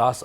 10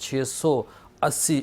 680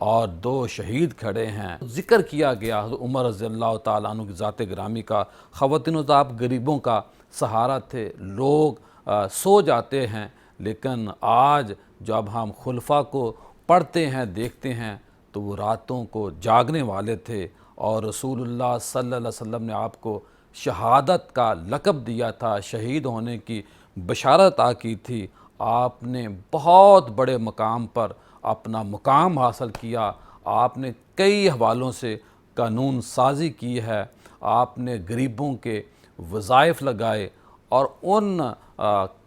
اور 2 شہید کھڑے ہیں۔ ذکر کیا گیا حضرت عمر رضی اللہ تعالیٰ عنہ کی ذات گرامی کا، خواتین و آپ غریبوں کا سہارا تھے۔ لوگ سو جاتے ہیں، لیکن آج جب ہم خلفاء کو پڑھتے ہیں دیکھتے ہیں تو وہ راتوں کو جاگنے والے تھے، اور رسول اللہ صلی اللہ علیہ وسلم نے آپ کو شہادت کا لقب دیا تھا، شہید ہونے کی بشارت عطا کی تھی۔ آپ نے بہت بڑے مقام پر اپنا مقام حاصل کیا، آپ نے کئی حوالوں سے قانون سازی کی ہے، آپ نے غریبوں کے وظائف لگائے، اور ان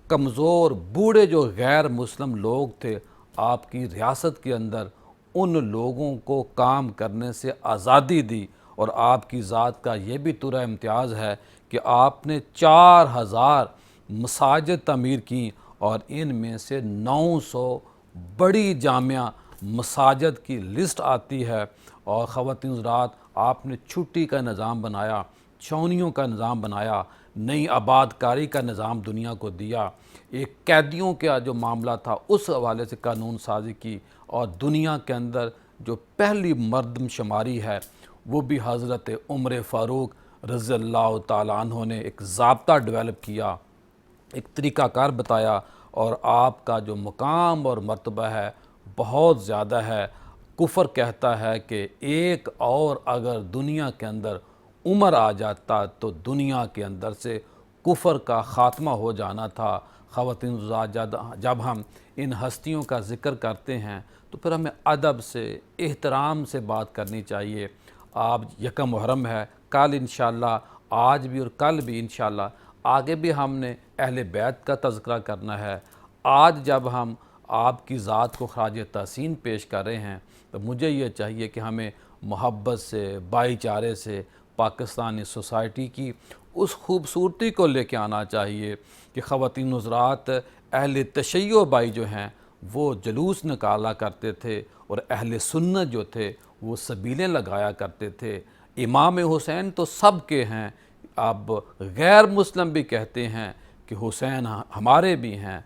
کمزور بوڑھے جو غیر مسلم لوگ تھے آپ کی ریاست کے اندر، ان لوگوں کو کام کرنے سے آزادی دی۔ اور آپ کی ذات کا یہ بھی ترہ امتیاز ہے کہ آپ نے 4000 مساجد تعمیر کیں، اور ان میں سے 900 بڑی جامع مساجد کی لسٹ آتی ہے۔ اور خواتین حضرات، آپ نے چھٹی کا نظام بنایا، چھاؤنیوں کا نظام بنایا، نئی آباد کاری کا نظام دنیا کو دیا، ایک قیدیوں کا جو معاملہ تھا اس حوالے سے قانون سازی کی، اور دنیا کے اندر جو پہلی مردم شماری ہے وہ بھی حضرت عمر فاروق رضی اللہ تعالیٰ عنہ نے ایک ضابطہ ڈیولپ کیا، ایک طریقہ کار بتایا، اور آپ کا جو مقام اور مرتبہ ہے بہت زیادہ ہے۔ کفر کہتا ہے کہ ایک اور اگر دنیا کے اندر عمر آ جاتا تو دنیا کے اندر سے کفر کا خاتمہ ہو جانا تھا۔ خواتین حضرات، جب ہم ان ہستیوں کا ذکر کرتے ہیں تو پھر ہمیں ادب سے، احترام سے بات کرنی چاہیے۔ آج یکم محرم ہے، کل انشاءاللہ، آج بھی اور کل بھی انشاءاللہ، آگے بھی ہم نے اہل بیت کا تذکرہ کرنا ہے۔ آج جب ہم آپ کی ذات کو خراج تحسین پیش کر رہے ہیں تو مجھے یہ چاہیے کہ ہمیں محبت سے، بھائی چارے سے پاکستانی سوسائٹی کی اس خوبصورتی کو لے کے آنا چاہیے کہ خواتین حضرات، اہل تشیع بھائی جو ہیں وہ جلوس نکالا کرتے تھے، اور اہل سنت جو تھے وہ سبیلیں لگایا کرتے تھے۔ امام حسین تو سب کے ہیں، اب غیر مسلم بھی کہتے ہیں کہ حسین ہمارے بھی ہیں۔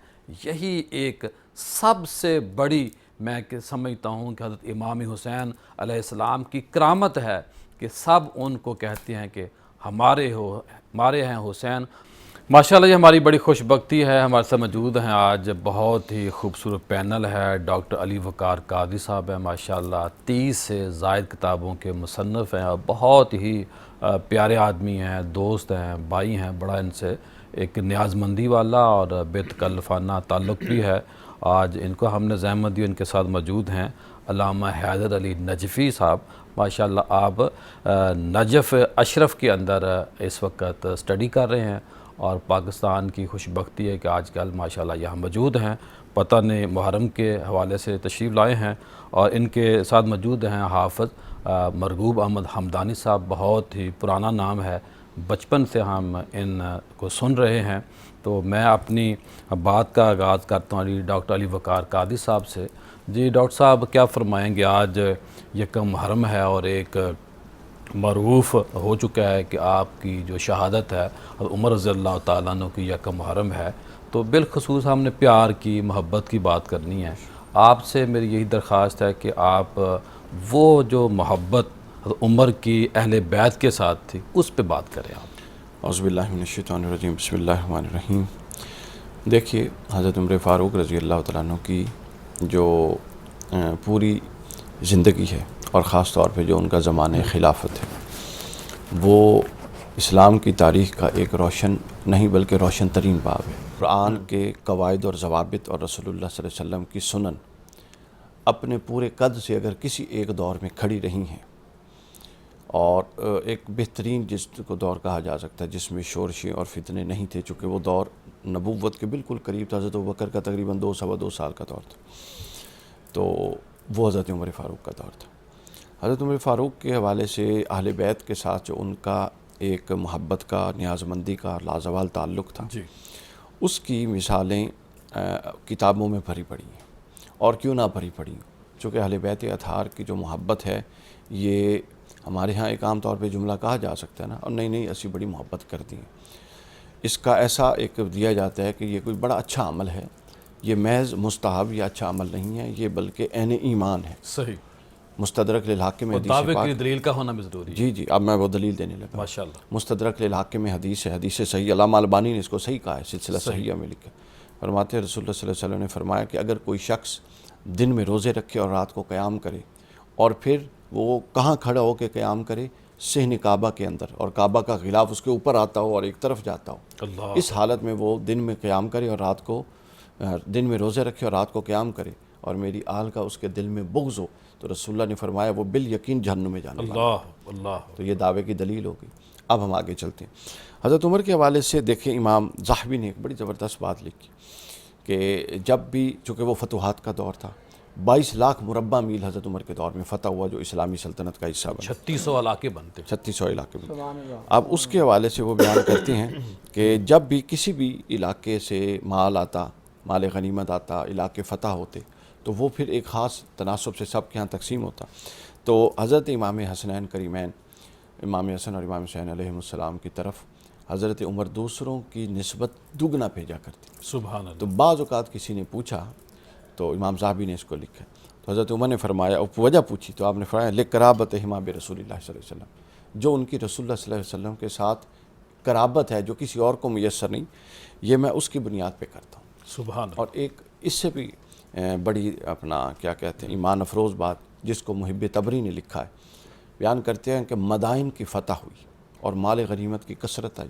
یہی ایک سب سے بڑی میں سمجھتا ہوں کہ حضرت امام حسین علیہ السلام کی کرامت ہے کہ سب ان کو کہتے ہیں کہ ہمارے ہیں حسین۔ ماشاءاللہ یہ ہماری بڑی خوش بختی ہے، ہمارے ساتھ موجود ہیں آج بہت ہی خوبصورت پینل ہے۔ ڈاکٹر علی وقار قادری صاحب ہیں، ماشاءاللہ 30 سے زائد کتابوں کے مصنف ہیں، اور بہت ہی پیارے آدمی ہیں، دوست ہیں، بھائی ہیں، بڑا ان سے ایک نیاز مندی والا اور بے تکلفانہ تعلق بھی ہے۔ آج ان کو ہم نے زحمت دی، ان کے ساتھ موجود ہیں علامہ حیدر علی نجفی صاحب۔ ماشاءاللہ آپ نجف اشرف کے اندر اس وقت اسٹڈی کر رہے ہیں، اور پاکستان کی خوش بختی ہے کہ آج کل ماشاءاللہ یہاں موجود ہیں، پتہ نہیں محرم کے حوالے سے تشریف لائے ہیں۔ اور ان کے ساتھ موجود ہیں حافظ مرغوب احمد حمدانی صاحب، بہت ہی پرانا نام ہے، بچپن سے ہم ان کو سن رہے ہیں۔ تو میں اپنی بات کا آغاز کرتا ہوں ڈاکٹر علی وقار قادری صاحب سے۔ جی ڈاکٹر صاحب، کیا فرمائیں گے؟ آج یکم محرم ہے اور ایک معروف ہو چکا ہے کہ آپ کی جو شہادت ہے عمر رضی اللہ تعالیٰ عنہ کی یکم محرم ہے، تو بالخصوص ہم نے پیار کی، محبت کی بات کرنی ہے۔ آپ سے میری یہی درخواست ہے کہ آپ وہ جو محبت عمر کی اہل بیت کے ساتھ تھی اس پہ بات کریں آپ۔ اعوذ باللہ من الشیطان الرجیم، بسم اللہ الرحمن الرحیم۔ دیکھیے، حضرت عمر فاروق رضی اللہ تعالیٰ عنہ کی جو پوری زندگی ہے، اور خاص طور پہ جو ان کا زمانہ خلافت ہے، وہ اسلام کی تاریخ کا ایک روشن نہیں بلکہ روشن ترین باب ہے۔ قرآن کے قواعد اور ضوابط اور رسول اللہ صلی اللہ علیہ وسلم کی سنن اپنے پورے قد سے اگر کسی ایک دور میں کھڑی رہی ہیں، اور ایک بہترین جس کو دور کہا جا سکتا ہے جس میں شورشیں اور فتنے نہیں تھے، چونکہ وہ دور نبوت کے بالکل قریب تھا، حضرت ابوبکر کا تقریباً 2 سال کا دور تھا، تو وہ حضرت عمر فاروق کا دور تھا۔ حضرت عمر فاروق کے حوالے سے اہل بیت کے ساتھ جو ان کا ایک محبت کا، نیاز مندی کا لازوال تعلق تھا، جی، اس کی مثالیں کتابوں میں بھری پڑی ہیں، اور کیوں نہ بھری پڑی ہیں، چونکہ اہل بیت اطہار کی جو محبت ہے، یہ ہمارے ہاں ایک عام طور پہ جملہ کہا جا سکتا ہے نا، اور نہیں ایسی بڑی محبت کرتی ہیں۔ اس کا ایسا ایک دیا جاتا ہے کہ یہ کوئی بڑا اچھا عمل ہے، یہ محض مستحب یا اچھا عمل نہیں ہے، یہ بلکہ عین ایمان ہے۔ صحیح۔ مستدرک للحاکم اور حدیث دعوے پاک، کی دلیل کا ہونا بھی ضروری ہے. جی جی اب میں وہ دلیل دینے لگا. ماشاءاللہ. مستدرک للحاکم میں حدیث ہے، حدیث صحیح، علامہ البانی نے اس کو صحیح کہا ہے، سلسلہ صحیحہ میں لکھا. فرماتے ہیں رسول اللہ صلی اللہ علیہ وسلم نے فرمایا کہ اگر کوئی شخص دن میں روزے رکھے اور رات کو قیام کرے، اور پھر وہ کہاں کھڑا ہو کے قیام کرے؟ صحن کعبہ کے اندر، اور کعبہ کا غلاف اس کے اوپر آتا ہو اور ایک طرف جاتا ہو، اللہ. اس حالت میں وہ دن میں قیام کرے اور رات کو دن میں روزے رکھے اور رات کو قیام کرے، اور میری آل کا اس کے دل میں بغض ہو، تو رسول اللہ نے فرمایا وہ بالیقین جہنم میں جانے والا. اللہ اللہ. تو یہ دعوے کی دلیل ہوگی. اب ہم آگے چلتے ہیں. حضرت عمر کے حوالے سے دیکھیں، امام ذہبی نے ایک بڑی زبردست بات لکھی کہ جب بھی، چونکہ وہ فتوحات کا دور تھا، 22 لاکھ مربع میل حضرت عمر کے دور میں فتح ہوا جو اسلامی سلطنت کا حصہ بنا. 3600 علاقے بنتے. 3600 علاقے میں. اب اس کے حوالے سے وہ بیان کرتے ہیں کہ جب بھی کسی بھی علاقے سے مال آتا، مال غنیمت آتا، علاقے فتح ہوتے، تو وہ پھر ایک خاص تناسب سے سب کے ہاں تقسیم ہوتا. تو حضرت امام حسنین کریمین، امام حسن اور امام حسین علیہ السلام کی طرف حضرت عمر دوسروں کی نسبت دگنا بھیجا کرتے. سبحان اللہ. تو بعض اوقات کسی نے پوچھا، تو امام ذہبی نے اس کو لکھا، تو حضرت عمر نے فرمایا، اور وجہ پوچھی تو آپ نے فرمایا لقرابتہما برسول اللہ صلی اللہ علیہ وسلم، جو ان کی رسول اللہ صلی اللہ علیہ وسلم کے ساتھ قرابت ہے جو کسی اور کو میسر نہیں، یہ میں اس کی بنیاد پہ کرتا ہوں. سبحان اللہ. اور ایک اس سے بھی بڑی اپنا کیا کہتے ہیں ایمان افروز بات جس کو محب تبری نے لکھا ہے، بیان کرتے ہیں کہ مدائن کی فتح ہوئی اور مال غنیمت کی کثرت آئی،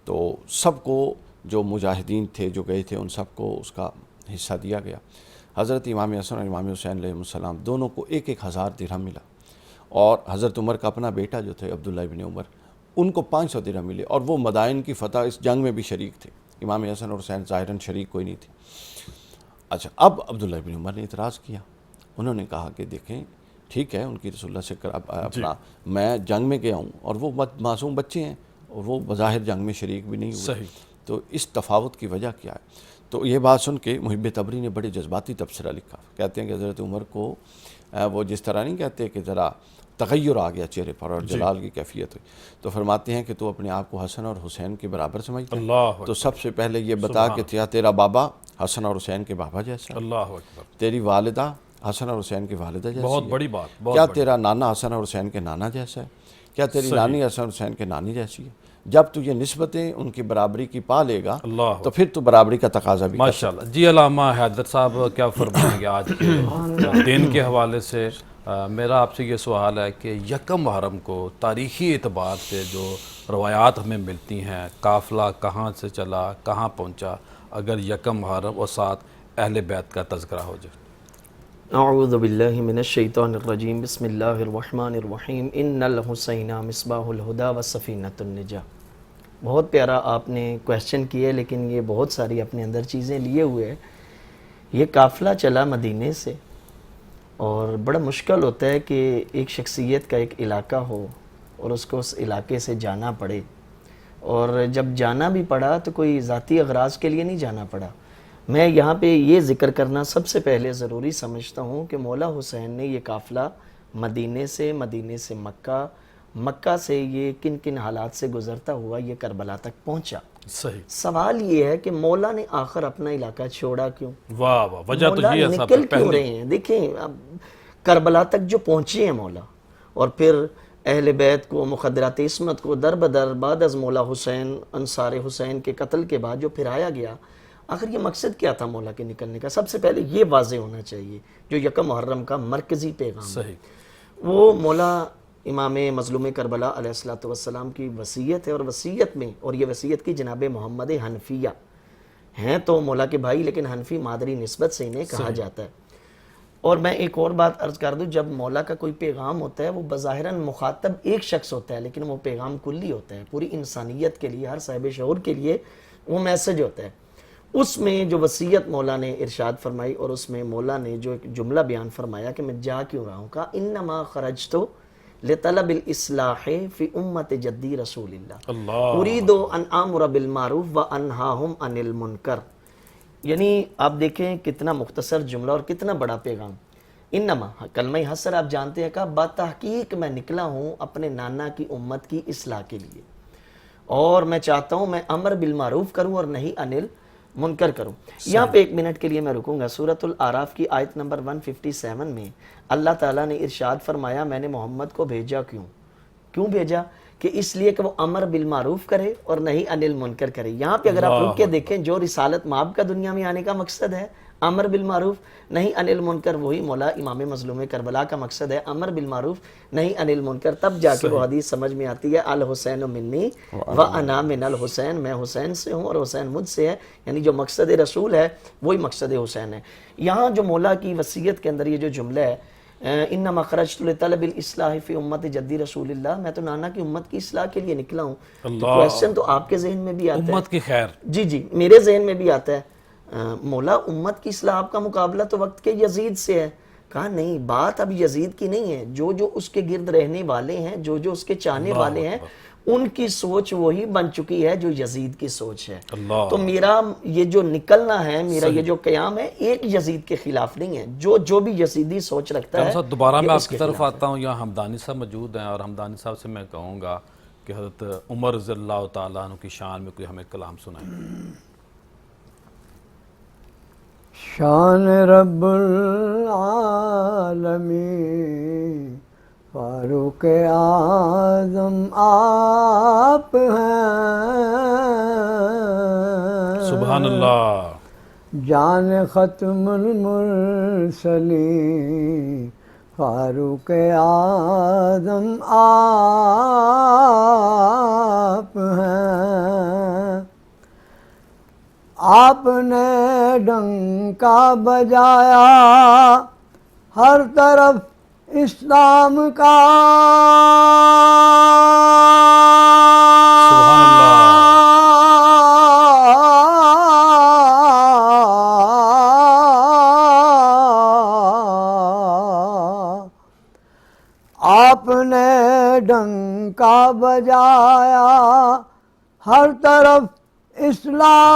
تو سب کو جو مجاہدین تھے جو گئے تھے ان سب کو اس کا حصہ دیا گیا. حضرت امام حسن اور امام حسین علیہ السلام دونوں کو 1000 درہم ملا، اور حضرت عمر کا اپنا بیٹا جو تھے عبداللہ ابن عمر، ان کو 500 درہم ملے، اور وہ مدائن کی فتح اس جنگ میں بھی شریک تھے. امام حسن اور حسین ظاہراً شریک کوئی نہیں تھی. اچھا، اب عبداللہ ابن عمر نے اعتراض کیا. انہوں نے کہا کہ دیکھیں ٹھیک ہے، ان کی رسول اللہ سے اپنا میں جنگ میں گیا ہوں اور وہ معصوم بچے ہیں اور وہ بظاہر جنگ میں شریک بھی نہیں ہوئے، صحیح. تو اس تفاوت کی وجہ کیا ہے؟ تو یہ بات سن کے محب تبری نے بڑے جذباتی تبصرہ لکھا. کہتے ہیں کہ حضرت عمر کو وہ جس طرح نہیں کہتے کہ ذرا تغیر آ گیا چہرے پر اور جلال کی کیفیت ہوئی، تو فرماتے ہیں کہ تو اپنے آپ کو حسن اور حسین کے برابر سمجھتا ہے، اللہ. تو سب سے پہلے یہ بتا کہ تیرا بابا حسن اور حسین کے بابا جیسا ہے، اللہ اکبر. تیری والدہ حسن اور حسین کی والدہ جیسی بہت ہے، بڑی بات. کیا تیرا نانا حسن اور حسین کے نانا جیسا ہے، کیا تیری نانی حسن اور حسین کے نانی جیسی ہے؟ جب تو یہ نسبتیں ان کی برابری کی پا لے گا اللہ. تو پھر تو برابری کا تقاضا بھی. ماشاءاللہ. جی علامہ حیدر صاحب کیا فرمائیں گے آج کے دن کے حوالے سے؟ میرا آپ سے یہ سوال ہے کہ یکم محرم کو تاریخی اعتبار سے جو روایات ہمیں ملتی ہیں، قافلہ کہاں سے چلا، کہاں پہنچا، اگر یکم محرم اور ساتھ اہل بیت کا تذکرہ ہو جائے. اعوذ باللہ من الشیطان الرجیم، بسم اللہ الرحمن الرحیم. ان الحسین مصباح الہدی وسفینۃ النجاہ. بہت پیارا آپ نے کویسچن کیا ہے، لیکن یہ بہت ساری اپنے اندر چیزیں لیے ہوئے ہیں. یہ قافلہ چلا مدینے سے، اور بڑا مشکل ہوتا ہے کہ ایک شخصیت کا ایک علاقہ ہو اور اس کو اس علاقے سے جانا پڑے، اور جب جانا بھی پڑا تو کوئی ذاتی اغراض کے لیے نہیں جانا پڑا. میں یہاں پہ یہ ذکر کرنا سب سے پہلے ضروری سمجھتا ہوں کہ مولا حسین نے یہ قافلہ مدینے سے مکہ سے یہ کن کن حالات سے گزرتا ہوا یہ کربلا تک پہنچا. صحیح. سوال یہ ہے کہ مولا نے آخر اپنا علاقہ چھوڑا کیوں؟ واہ واہ. وجہ تو یہ ہے صاحب. نکل کیوں رہے ہیں؟ دیکھیں اب کربلا تک جو پہنچے ہیں مولا، اور پھر اہل بیت کو، مخدرات عصمت کو در بدر بعد از مولا حسین، انصار حسین کے قتل کے بعد جو پھرایا گیا، آخر یہ مقصد کیا تھا مولا کے نکلنے کا؟ سب سے پہلے یہ واضح ہونا چاہیے جو یکم محرم کا مرکزی پیغام. صحیح. وہ مولا امام مظلوم کربلا علیہ الصلوۃ والسلام کی وصیت ہے، اور وصیت میں، اور یہ وصیت کی جناب محمد حنفیہ ہیں تو مولا کے بھائی، لیکن حنفی مادری نسبت سے انہیں کہا جاتا ہے. اور میں ایک اور بات عرض کر دوں، جب مولا کا کوئی پیغام ہوتا ہے وہ بظاہراً مخاطب ایک شخص ہوتا ہے، لیکن وہ پیغام کلی ہوتا ہے، پوری انسانیت کے لیے، ہر صاحب شعور کے لیے وہ میسج ہوتا ہے. اس میں جو وصیت مولا نے ارشاد فرمائی، اور اس میں مولا نے جو ایک جملہ بیان فرمایا کہ میں جا کیوں رہا ہوں، کہا انما خرجت لطلب الاصلاح فی امت جدی رسول اللہ اريد ان امر بالمعروف وانهاهم عن المنکر. یعنی آپ دیکھیں کتنا مختصر جملہ اور کتنا بڑا پیغام. انما کلمہ حسر آپ جانتے ہیں، کہا بتحقیق میں نکلا ہوں اپنے نانا کی امت کی اصلاح کے لیے، اور میں چاہتا ہوں میں امر بالمعروف کروں اور نہیں عن منکر کروں. یہاں پہ 1 منٹ کے لیے میں رکوں گا. سورۃ الاعراف کی آیت نمبر 157 میں اللہ تعالیٰ نے ارشاد فرمایا میں نے محمد کو بھیجا کیوں بھیجا؟ کہ اس لیے کہ وہ امر بالمعروف کرے اور نہیں انل منکر کرے. یہاں پہ اگر آپ رک کے دیکھیں جو رسالت مآب کا دنیا میں آنے کا مقصد ہے امر بالمعروف نہیں انل منکر، وہی مولا امام مظلوم کربلا کا مقصد ہے امر بالمعروف نہیں انل منکر. تب جا کے وہ حدیث سمجھ میں آتی ہے الحسین منی و انا من الحسین، میں حسین سے ہوں اور حسین مجھ سے ہے. یعنی جو مقصد رسول ہے وہی مقصد حسین ہے. یہاں جو مولا کی وصیت کے اندر یہ جو جملہ ہے انما خرجت لطلب الاصلاح فی امت جدی رسول اللہ، میں تو نانا کی امت کی اصلاح کے لیے نکلا ہوں. کویسچن تو آپ کے ذہن میں بھی آتا ہے، امت کی خیر. جی میرے ذہن میں بھی آتا ہے مولا امت کی اصلاح آپ کا مقابلہ تو وقت کے یزید سے ہے. کہا نہیں، بات اب یزید کی نہیں ہے، جو اس کے گرد رہنے والے ہیں، جو اس کے چاہنے والے ہیں، ان کی سوچ وہی بن چکی ہے جو یزید کی سوچ ہے. تو میرا یہ جو نکلنا ہے، میرا یہ جو قیام ہے ایک یزید کے خلاف نہیں ہے. جو بھی یزیدی سوچ رکھتا ہے دوبارہ میں آپ کی طرف آتا ہوں. یہاں ہمدانی صاحب موجود ہیں اور ہمدانی صاحب سے میں کہوں گا کہ حضرت عمر رضی اللہ تعالیٰ عنہ کی شان میں کوئی ہمیں کلام سنائیں. شان رب العالمین فاروق اعظم آپ ہیں. سبحان اللہ. جان ختم المرسلین فاروق اعظم آپ ہیں. آپ نے ڈنکا بجایا ہر طرف اسلام کا. سبحان اللہ. آپ نے ڈنکا بجایا ہر طرف اسلام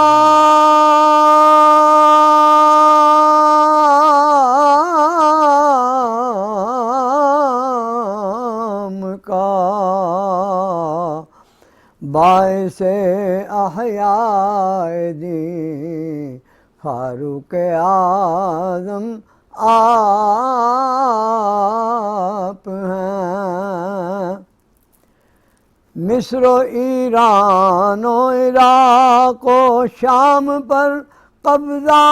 کا. باعث احیاء دین فاروق اعظم آپ ہیں. مصر و ایران و عراق و شام پر قبضہ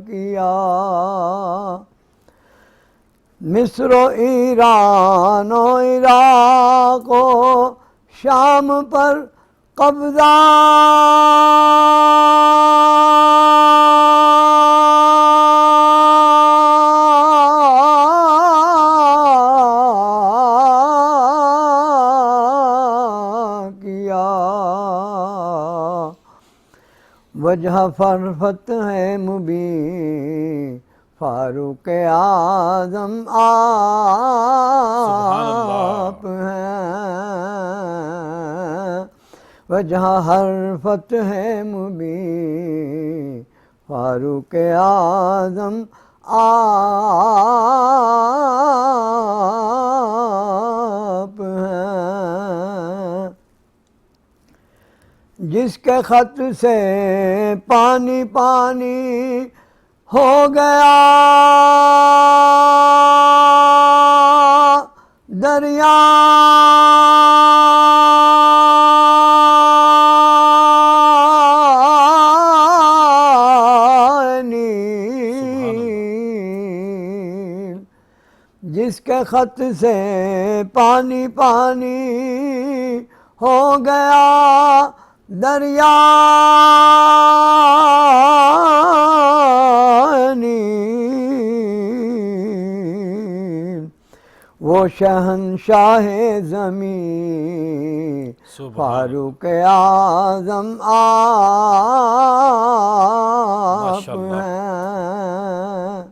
کیا. مصر و ایران و عراق و شام پر قبضہ وجہ فرفت ہے مبین فاروق اعظم آپ ہیں. وجہ حرفت ہے مبین فاروق اعظم آپ ہیں. جس کے خط سے پانی پانی ہو گیا دریا نیل. جس کے خط سے پانی پانی ہو گیا دریا نیل. وہ شہنشاہ زمین فاروق اعظم آپ ہیں.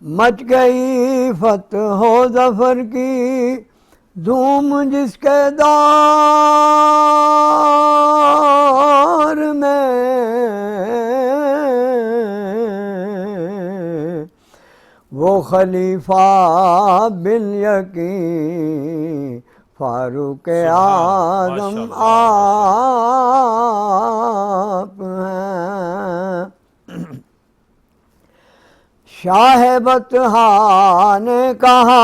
مچ گئی فتح و ظفر کی دھوم جس کے دور میں وہ خلیفہ بالیقین فاروق اعظم آپ ہیں۔ شاہ بطحا نے کہا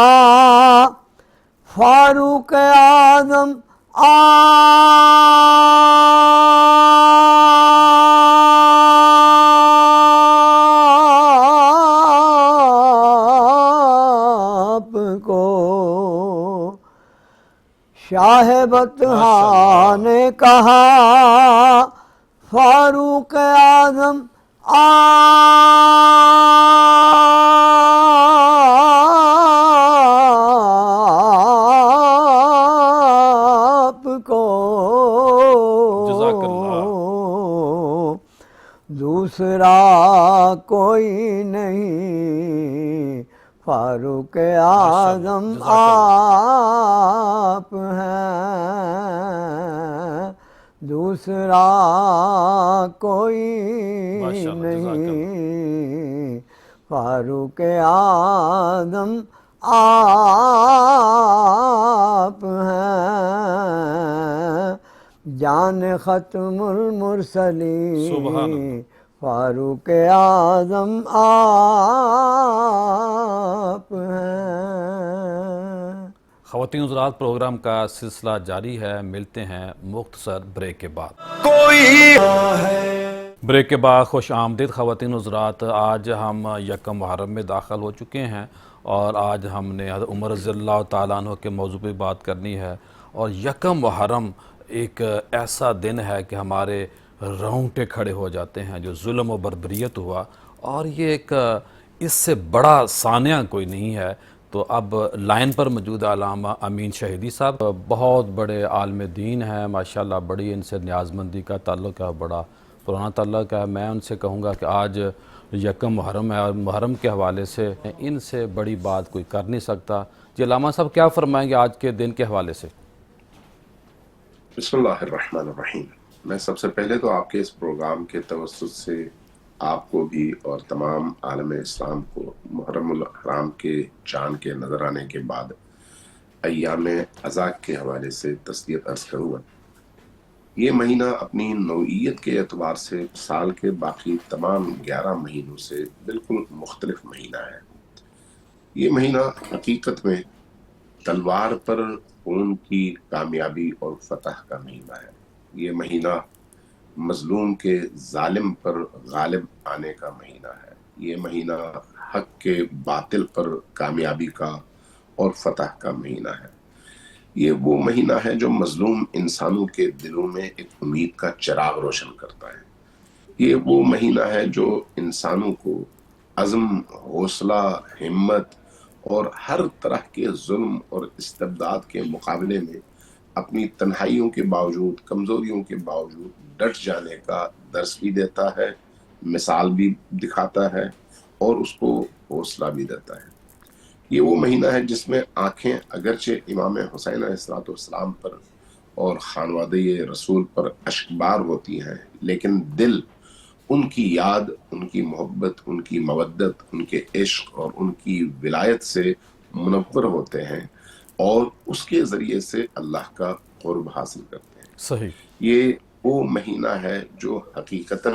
فاروق اعظم آپ کو، شاہ بطحا نے کہا فاروق اعظم آپ کو، جزاک اللہ۔ دوسرا کوئی نہیں، فاروق اعظم آپ ہیں، دوسرا کوئی ماشاءاللہ، جزاک نہیں، فاروق اعظم آپ ہیں، جان ختم سبحان المرسلین اللہ۔ فاروق اعظم آپ ہیں۔ خواتین حضرات، پروگرام کا سلسلہ جاری ہے، ملتے ہیں مختصر بریک کے بعد۔ بریک کے بعد خوش آمدید خواتین حضرات، آج ہم یکم محرم میں داخل ہو چکے ہیں اور آج ہم نے حضرت عمر رضی اللہ تعالیٰ عنہ کے موضوع پہ بات کرنی ہے۔ اور یکم محرم ایک ایسا دن ہے کہ ہمارے رونگٹے کھڑے ہو جاتے ہیں، جو ظلم و بربریت ہوا، اور یہ ایک اس سے بڑا سانحہ کوئی نہیں ہے۔ تو اب لائن پر موجود علامہ امین شہیدی صاحب بہت بڑے عالم دین ہیں ماشاءاللہ، بڑی ان سے نیازمندی کا تعلق ہے، بڑا پرانا تعلق ہے۔ میں ان سے کہوں گا کہ آج یکم محرم ہے اور محرم کے حوالے سے ان سے بڑی بات کوئی کر نہیں سکتا۔ جی علامہ صاحب کیا فرمائیں گے آج کے دن کے حوالے سے؟ بسم اللہ الرحمن الرحیم۔ میں سب سے پہلے تو آپ کے اس پروگرام کے توسط سے آپ کو بھی اور تمام عالم اسلام کو محرم الحرام کے چاند کے نظر آنے کے بعد ایام عزا کے حوالے سے تسلیت عرض کروں گا۔ یہ مہینہ اپنی نوعیت کے اعتبار سے سال کے باقی تمام 11 مہینوں سے بالکل مختلف مہینہ ہے۔ یہ مہینہ حقیقت میں تلوار پر خون کی کامیابی اور فتح کا مہینہ ہے۔ یہ مہینہ مظلوم کے ظالم پر غالب آنے کا مہینہ ہے۔ یہ مہینہ حق کے باطل پر کامیابی کا اور فتح کا مہینہ ہے۔ یہ وہ مہینہ ہے جو مظلوم انسانوں کے دلوں میں ایک امید کا چراغ روشن کرتا ہے۔ یہ وہ مہینہ ہے جو انسانوں کو عزم، حوصلہ، ہمت اور ہر طرح کے ظلم اور استبداد کے مقابلے میں اپنی تنہائیوں کے باوجود، کمزوریوں کے باوجود ڈٹ جانے کا درس بھی دیتا ہے، مثال بھی دکھاتا ہے اور اس کو حوصلہ بھی دیتا ہے۔ یہ وہ مہینہ ہے جس میں آنکھیں اگرچہ امام حسین علیہ السلام پر اور خانوادہ رسول پر اشکبار ہوتی ہیں، لیکن دل ان کی یاد، ان کی محبت، ان کی مودت، ان کے عشق اور ان کی ولایت سے منور ہوتے ہیں اور اس کے ذریعے سے اللہ کا قرب حاصل کرتے ہیں۔ صحیح۔ یہ وہ مہینہ ہے جو حقیقتاً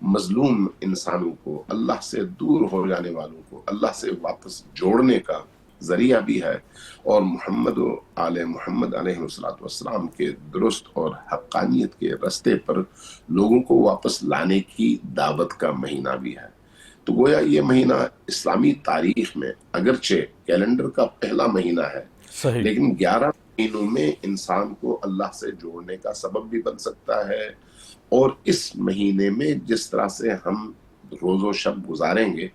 مظلوم انسانوں کو، اللہ سے دور ہو جانے والوں کو اللہ سے واپس جوڑنے کا ذریعہ بھی ہے، اور محمد و آل محمد علیہ السلام کے درست اور حقانیت کے راستے پر لوگوں کو واپس لانے کی دعوت کا مہینہ بھی ہے۔ تو گویا یہ مہینہ اسلامی تاریخ میں اگرچہ کیلنڈر کا پہلا مہینہ ہے، صحیح۔ لیکن 11 مہینوں میں انسان کو اللہ سے جوڑنے کا سبب بھی بن سکتا ہے، اور اس مہینے میں جس طرح سے ہم روز و شب گزاریں گے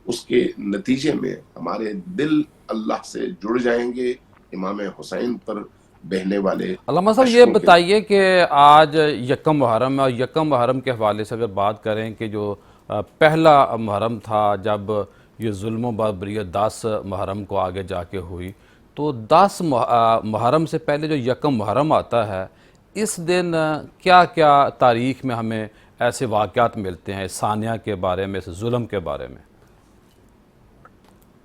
اس کے نتیجے میں ہمارے دل اللہ سے جڑ جائیں گے، امام حسین پر بہنے والے علامہ صاحب یہ بتائیے کہ آج یکم محرم ہے، اور یکم محرم کے حوالے سے اگر بات کریں کہ جو پہلا محرم تھا جب یہ ظلم و بربریت 10 محرم کو آگے جا کے ہوئی، تو 10 محرم سے پہلے جو یکم محرم آتا ہے، اس دن کیا کیا تاریخ میں ہمیں ایسے واقعات ملتے ہیں اس سانحہ کے بارے میں، اس ظلم کے بارے میں؟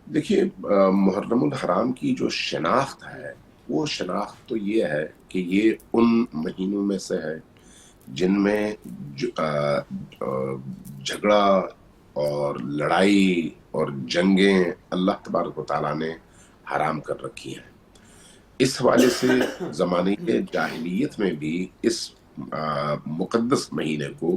دیکھیے محرم الحرام کی جو شناخت ہے وہ شناخت تو یہ ہے کہ یہ ان مہینوں میں سے ہے جن میں جھگڑا اور لڑائی اور جنگیں اللہ تبارک و تعالیٰ نے حرام کر رکھی ہیں. اس حوالے سے زمانے کے جاہلیت میں بھی اس مقدس مہینے کو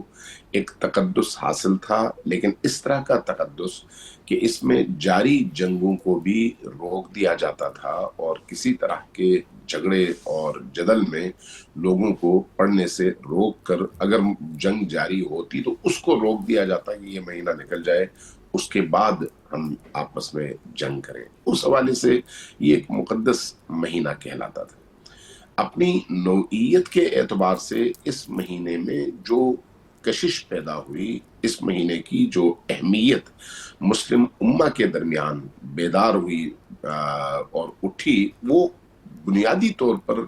ایک تقدس حاصل تھا، لیکن اس طرح کا تقدس کہ اس میں جاری جنگوں کو بھی روک دیا جاتا تھا، اور کسی طرح کے جھگڑے اور جدل میں لوگوں کو پڑھنے سے روک کر اگر جنگ جاری ہوتی تو اس کو روک دیا جاتا کہ یہ مہینہ نکل جائے، اس کے بعد ہم آپس میں جنگ کریں. اس حوالے سے یہ ایک مقدس مہینہ کہلاتا تھا. اپنی نوعیت کے اعتبار سے اس مہینے میں جو کشش پیدا ہوئی، اس مہینے کی جو اہمیت مسلم امہ کے درمیان بیدار ہوئی اور اٹھی، وہ بنیادی طور پر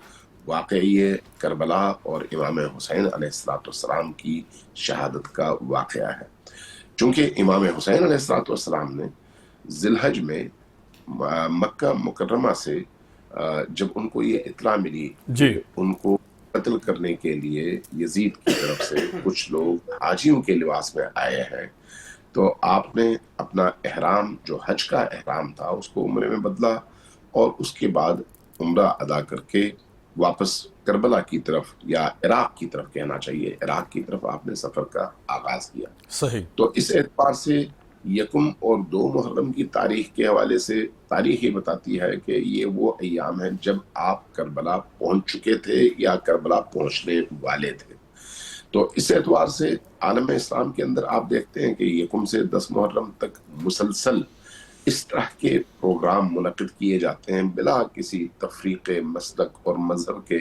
واقعی کربلا اور امام حسین علیہ السلام کی شہادت کا واقعہ ہے. چونکہ امام حسین علیہ السلام نے ذی الحج میں مکہ مکرمہ سے جب ان کو یہ اطلاع ملی جی کہ ان کو قتل کرنے کے لیے یزید کی طرف سے کچھ لوگ حاجیوں کے لباس میں آئے ہیں، تو آپ نے اپنا احرام جو حج کا احرام تھا اس کو عمرے میں بدلا، اور اس کے بعد عمرہ ادا کر کے واپس کربلا کی طرف، یا عراق کی طرف کہنا چاہیے، عراق کی طرف آپ نے سفر کا آغاز کیا. صحیح. تو اس اعتبار سے یکم اور 2 محرم کی تاریخ کے حوالے سے تاریخ یہ بتاتی ہے کہ یہ وہ ایام ہیں جب آپ کربلا پہنچ چکے تھے یا کربلا پہنچنے والے تھے. تو اس اعتبار سے عالم اسلام کے اندر آپ دیکھتے ہیں کہ یکم سے 10 محرم تک مسلسل اس طرح کے پروگرام منعقد کیے جاتے ہیں بلا کسی تفریق مسلک اور مذہب کے،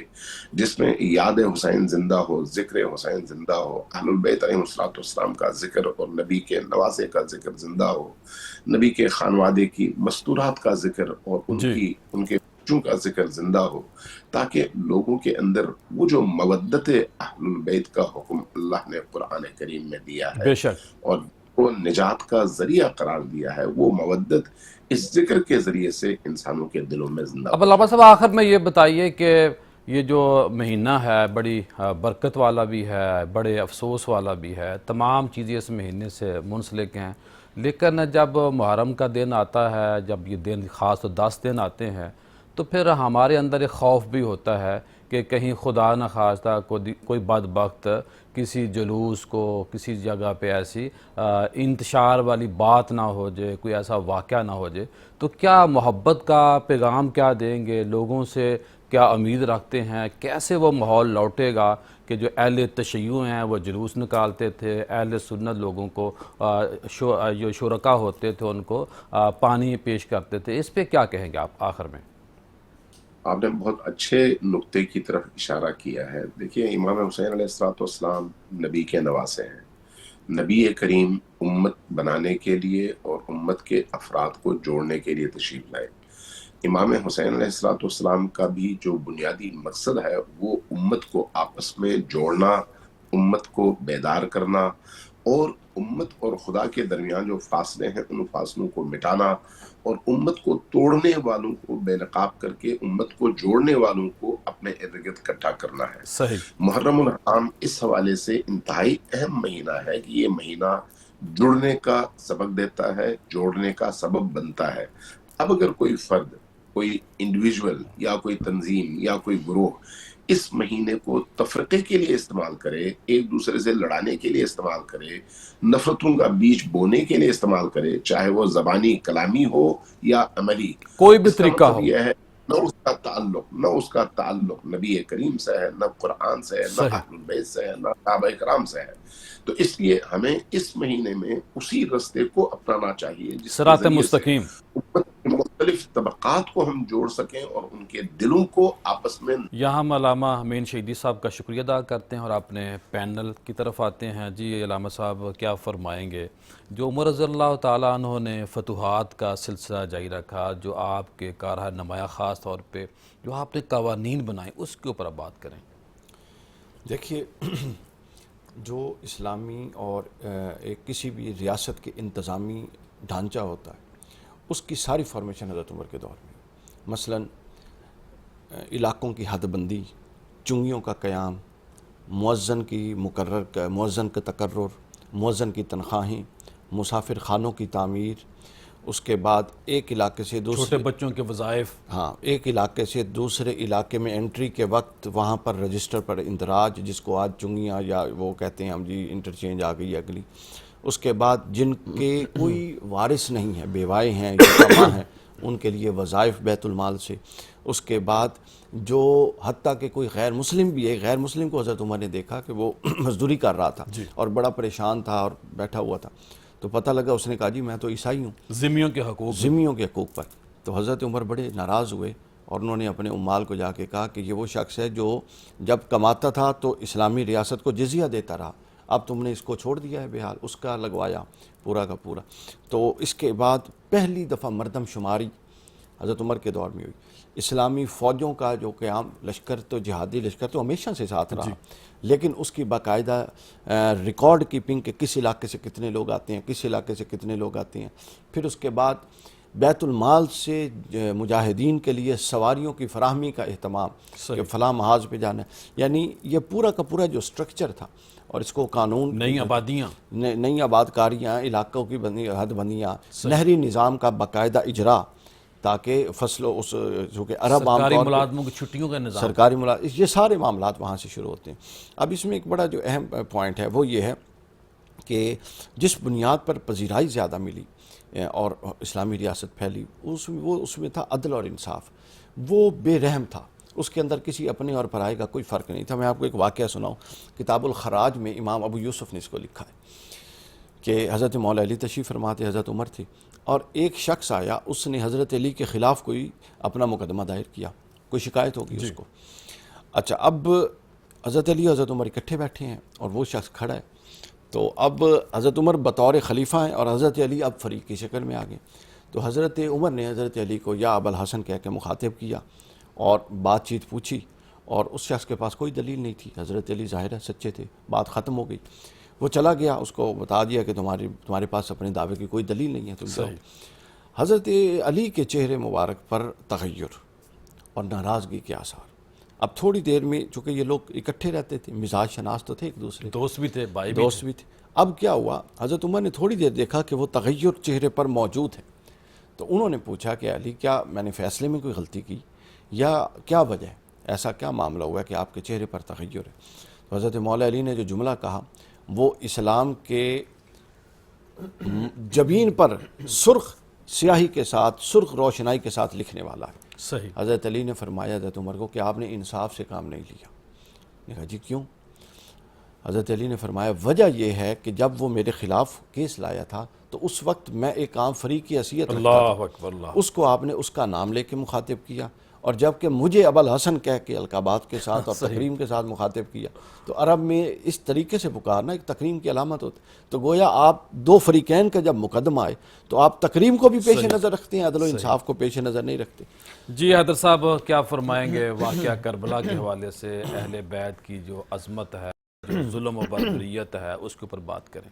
جس میں یاد حسین زندہ ہو، ذکر حسین زندہ ہو، اہل البیت علیہ السلام کا ذکر اور نبی کے نواسے کا ذکر زندہ ہو، نبی کے خانوادے کی مستورات کا ذکر اور ان کے بچوں کا ذکر زندہ ہو، تاکہ لوگوں کے اندر وہ جو مودت اہل البیت کا حکم اللہ نے قرآن کریم میں دیا ہے بے شک، اور وہ نجات کا ذریعہ قرار دیا ہے، وہ مودت اس ذکر کے ذریعے سے انسانوں کے دلوں میں زندہ اب علامہ صاحب آخر میں یہ بتائیے کہ یہ جو مہینہ ہے بڑی برکت والا بھی ہے، بڑے افسوس والا بھی ہے، تمام چیزیں اس مہینے سے منسلک ہیں، لیکن جب محرم کا دن آتا ہے، جب یہ دن خاص 10 دن آتے ہیں، تو پھر ہمارے اندر ایک خوف بھی ہوتا ہے کہ کہیں خدا نہ خواستہ کوئی بدبخت کسی جلوس کو کسی جگہ پہ ایسی انتشار والی بات نہ ہو جائے، کوئی ایسا واقعہ نہ ہو جائے. تو کیا محبت کا پیغام کیا دیں گے لوگوں سے، کیا امید رکھتے ہیں، کیسے وہ ماحول لوٹے گا کہ جو اہل تشیع ہیں وہ جلوس نکالتے تھے، اہل سنت لوگوں کو جو شرکا ہوتے تھے ان کو پانی پیش کرتے تھے، اس پہ کیا کہیں گے آپ آخر میں؟ آپ نے بہت اچھے نقطے کی طرف اشارہ کیا ہے. دیکھیے امام حسین علیہ السلام نبی کے نواسے ہیں. نبی کریم امت بنانے کے لیے اور امت کے افراد کو جوڑنے کے لیے تشریف لائے. امام حسین علیہ السلام کا بھی جو بنیادی مقصد ہے وہ امت کو آپس میں جوڑنا، امت کو بیدار کرنا، اور امت اور خدا کے درمیان جو فاصلے ہیں ان فاصلوں کو مٹانا، اور امت کو توڑنے والوں کو بے نقاب کر کے امت کو جوڑنے والوں کو اپنے ارد گرد اکٹھا کرنا ہے. صحیح. محرم الحرام اس حوالے سے انتہائی اہم مہینہ ہے کہ یہ مہینہ جڑنے کا سبق دیتا ہے، جوڑنے کا سبب بنتا ہے. اب اگر کوئی فرد، کوئی انڈیویجول یا کوئی تنظیم یا کوئی گروہ اس مہینے کو تفرقے کے لیے استعمال کرے، ایک دوسرے سے لڑانے کے لیے استعمال کرے، نفرتوں کا بیج بونے کے لیے استعمال کرے، چاہے وہ زبانی کلامی ہو یا عملی، کوئی بھی اس کا طریقہ مطلب ہو، یہ ہے نہ اس کا تعلق نبی کریم سے ہے، نہ قرآن سے ہے، نہ صحیح. اہل البیت سے ہے، نہ صحابہ کرام سے ہے. تو اس لیے ہمیں اس مہینے میں اسی رستے کو اپنانا چاہیے جس کے صراط ذریعے سے مستقیم. امت کے مختلف طبقات کو ہم جوڑ سکیں اور ان کے دلوں کو آپس میں. یہاں ہم علامہ امین شہیدی صاحب کا شکریہ ادا کرتے ہیں اور اپنے پینل کی طرف آتے ہیں. جی علامہ صاحب کیا فرمائیں گے؟ جو عمر رضی اللہ تعالیٰ عنہ نے فتوحات کا سلسلہ جاری رکھا، جو آپ کے کارہ نمایاں خاص طور پہ جو آپ نے قوانین بنائے، اس کے اوپر آپ بات کریں. دیکھیے جو اسلامی اور ایک کسی بھی ریاست کے انتظامی ڈھانچہ ہوتا ہے اس کی ساری فارمیشن حضرت عمر کے دور میں ہوئی۔ مثلاً علاقوں کی حد بندی، چنگیوں کا قیام، مؤذن کا تقرر، مؤذن کی تنخواہیں، مسافر خانوں کی تعمیر، اس کے بعد ایک علاقے سے چھوٹے دوسرے بچوں کے وظائف، ہاں ایک علاقے سے دوسرے علاقے میں انٹری کے وقت وہاں پر رجسٹر پر اندراج، جس کو آج چنگیاں یا وہ کہتے ہیں ہم جی انٹرچینج آ گئی اگلی۔ اس کے بعد جن کے کوئی وارث نہیں ہے، بیوائے ہیں یا کما ہیں، ان کے لیے وظائف بیت المال سے۔ اس کے بعد جو حتیٰ کہ کوئی غیر مسلم بھی ہے، غیر مسلم کو حضرت عمر نے دیکھا کہ وہ مزدوری کر رہا تھا اور بڑا پریشان تھا اور بیٹھا ہوا تھا، تو پتہ لگا، اس نے کہا جی میں تو عیسائی ہوں، ذمیوں کے حقوق، ذمیوں کے حقوق پر۔ تو حضرت عمر بڑے ناراض ہوئے اور انہوں نے اپنے عمال کو جا کے کہا کہ یہ وہ شخص ہے جو جب کماتا تھا تو اسلامی ریاست کو جزیہ دیتا رہا، اب تم نے اس کو چھوڑ دیا ہے بحال، اس کا لگوایا پورا کا پورا۔ تو اس کے بعد پہلی دفعہ مردم شماری حضرت عمر کے دور میں ہوئی۔ اسلامی فوجوں کا جو قیام، لشکر تو جہادی لشکر تو ہمیشہ سے ساتھ رہا، لیکن اس کی باقاعدہ ریکارڈ کیپنگ کہ کس علاقے سے کتنے لوگ آتے ہیں، کس علاقے سے کتنے لوگ آتے ہیں۔ پھر اس کے بعد بیت المال سے مجاہدین کے لیے سواریوں کی فراہمی کا اہتمام کہ فلاں محاذ پہ جانا ہے، یعنی یہ پورا کا پورا جو سٹرکچر تھا، اور اس کو قانون، نئی آبادیاں، نئی آبادکاریاں، علاقوں کی حد بندیاں، نہری نظام کا باقاعدہ اجرا، تاکہ فصلوں اس جو کہ عرب عام سرکاری طور پہ ملازموں کی چھٹیوں کا نظام، سرکاری یہ سارے معاملات وہاں سے شروع ہوتے ہیں۔ اب اس میں ایک بڑا جو اہم پوائنٹ ہے وہ یہ ہے کہ جس بنیاد پر پذیرائی زیادہ ملی اور اسلامی ریاست پھیلی، اس میں تھا عدل اور انصاف۔ وہ بے رحم تھا، اس کے اندر کسی اپنے اور پرائے کا کوئی فرق نہیں تھا۔ میں آپ کو ایک واقعہ سناؤں، کتاب الخراج میں امام ابو یوسف نے اس کو لکھا ہے کہ حضرت مولا علی تشریف فرما تھے، حضرت عمر تھے، اور ایک شخص آیا، اس نے حضرت علی کے خلاف کوئی اپنا مقدمہ دائر کیا، کوئی شکایت ہوگی اس کو۔ اچھا، اب حضرت علی حضرت عمر اکٹھے بیٹھے ہیں اور وہ شخص کھڑا ہے، تو اب حضرت عمر بطور خلیفہ ہیں اور حضرت علی اب فریق کی شکل میں آ گئے۔ تو حضرت عمر نے حضرت علی کو یا ابا الحسن کہہ کے مخاطب کیا اور بات چیت پوچھی، اور اس شخص کے پاس کوئی دلیل نہیں تھی۔ حضرت علی ظاہر ہے سچے تھے، بات ختم ہو گئی۔ وہ چلا گیا، اس کو بتا دیا کہ تمہارے پاس اپنے دعوے کی کوئی دلیل نہیں ہے، تم جاؤ۔ حضرت علی کے چہرے مبارک پر تغیر اور ناراضگی کے آثار۔ اب تھوڑی دیر میں، چونکہ یہ لوگ اکٹھے رہتے تھے، مزاج شناس تو تھے ایک دوسرے، دوست بھی تھے، بھائی بھی دوست بھی تھے۔ اب کیا ہوا، حضرت عمر نے تھوڑی دیر دیکھا کہ وہ تغیر چہرے پر موجود ہے، تو انہوں نے پوچھا کہ علی کیا میں نے فیصلے میں کوئی غلطی کی یا کیا وجہ ہے، ایسا کیا معاملہ ہوا ہے کہ آپ کے چہرے پر تغیر ہے؟ تو حضرت مولا علی نے جو جملہ کہا وہ اسلام کے جبین پر سرخ سیاہی کے ساتھ، سرخ روشنائی کے ساتھ لکھنے والا ہے۔ صحیح۔ حضرت علی نے فرمایا حضرت عمر کو کہ آپ نے انصاف سے کام نہیں لیا۔ نے کہا جی کیوں؟ حضرت علی نے فرمایا وجہ یہ ہے کہ جب وہ میرے خلاف کیس لایا تھا تو اس وقت میں ایک عام فریق کی حیثیت رکھتا تھا، اللہ اکبر، اللہ، اس کو آپ نے اس کا نام لے کے مخاطب کیا، اور جب کہ مجھے ابا الحسن کہہ کے القابات کے ساتھ اور تکریم کے ساتھ مخاطب کیا، تو عرب میں اس طریقے سے پکارنا ایک تکریم کی علامت ہوتی، تو گویا آپ دو فریقین کا جب مقدمہ آئے تو آپ تکریم کو بھی پیش نظر رکھتے ہیں، عدل و انصاف کو پیش نظر نہیں رکھتے۔ جی حیدر صاحب کیا فرمائیں گے واقعہ کربلا کے حوالے سے؟ اہل بیت کی جو عظمت ہے، جو ظلم و بربریت ہے، اس کے اوپر بات کریں۔